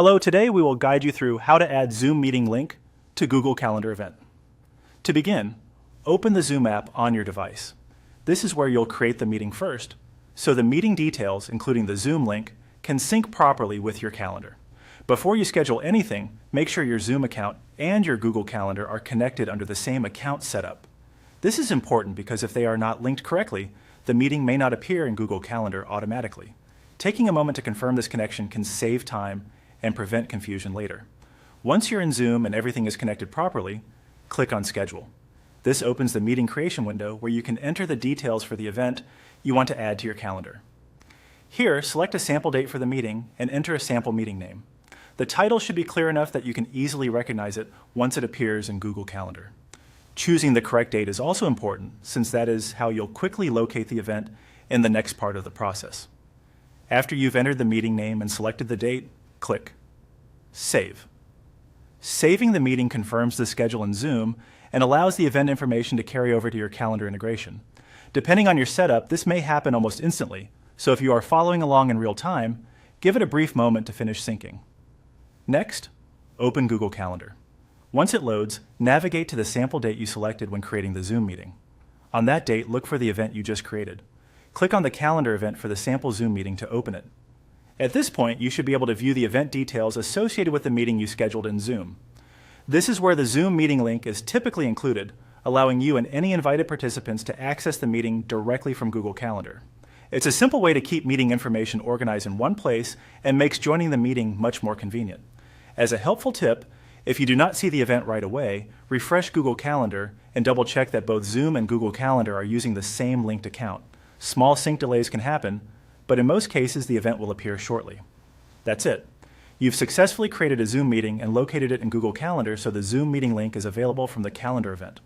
Hello, today we will guide you through how to add Zoom meeting link to Google Calendar event. To begin, open the Zoom app on your device. This is where you'll create the meeting first, so the meeting details, including the Zoom link, can sync properly with your calendar. Before you schedule anything, make sure your Zoom account and your Google Calendar are connected under the same account setup. This is important because if they are not linked correctly, the meeting may not appear in Google Calendar automatically. Taking a moment to confirm this connection can save time and prevent confusion later. Once you're in Zoom and everything is connected properly, click on Schedule. This opens the meeting creation window where you can enter the details for the event you want to add to your calendar. Here, select a sample date for the meeting and enter a sample meeting name. The title should be clear enough that you can easily recognize it once it appears in Google Calendar. Choosing the correct date is also important, since that is how you'll quickly locate the event in the next part of the process. After you've entered the meeting name and selected the date, click Save. Saving the meeting confirms the schedule in Zoom and allows the event information to carry over to your calendar integration. Depending on your setup, this may happen almost instantly, so if you are following along in real time, give it a brief moment to finish syncing. Next, open Google Calendar. Once it loads, navigate to the sample date you selected when creating the Zoom meeting. On that date, look for the event you just created. Click on the calendar event for the sample Zoom meeting to open it. At this point, you should be able to view the event details associated with the meeting you scheduled in Zoom. This is where the Zoom meeting link is typically included, allowing you and any invited participants to access the meeting directly from Google Calendar. It's a simple way to keep meeting information organized in one place and makes joining the meeting much more convenient. As a helpful tip, if you do not see the event right away, refresh Google Calendar and double check that both Zoom and Google Calendar are using the same linked account. Small sync delays can happen, but in most cases the event will appear shortly. That's it. You've successfully created a Zoom meeting and located it in Google Calendar so the Zoom meeting link is available from the calendar event.